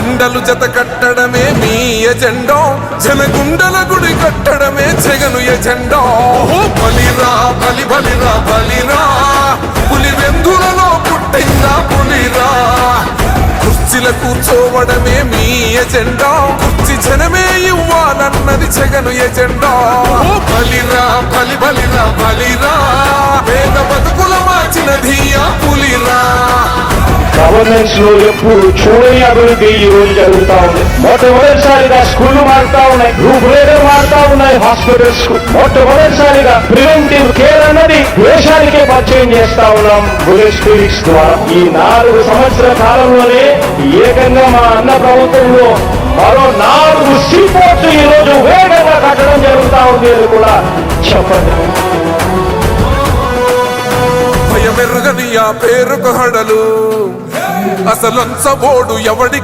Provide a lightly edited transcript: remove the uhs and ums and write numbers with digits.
జెండలు జత కట్టడమే మీ ఎజెండా, జనగుండల గుడి కట్టడమే జగను ఎజెండా. బలిరా బలి బలిరా బలిరా, పులి వెందులలో పుట్టిందా పులిరా. కుర్చీల కూర్చోవడమే మీ ఎజెండా, కుర్చీ జనమే ఇవ్వాలన్నది జగను ఎజెండా. బలిరా బలి బలిరా బలిరా, పేద బతుకుల మార్చినది ఆ పులిరా. గవర్నెన్స్ లో ఎప్పుడు చూడని అభివృద్ధి ఈ రోజు జరుగుతా ఉంది. మొట్టమొదటిసారిగా స్కూళ్లు మారుతా ఉన్నాయి, రూపురేఖలు మారుతా ఉన్నాయి. హాస్పిటల్స్ కు మొట్టమొదటిసారిగా ప్రివెంటివ్ కేర్ అన్నది దేశానికే పరిచయం చేస్తా ఉన్నాం బుల్లెట్ క్లినిక్స్ ద్వారా. ఈ 4 సంవత్సరాల కాలంలోనే ఏకంగా మా అన్న ప్రభుత్వంలో మరో 4 సీపోర్ట్స్ ఈ రోజు వేగంగా కట్టడం జరుగుతా ఉంది అని కూడా చెప్పండి. భయమెరుగని ఆ పేరుకు హడలు, అసలంచబోడు ఎవడికి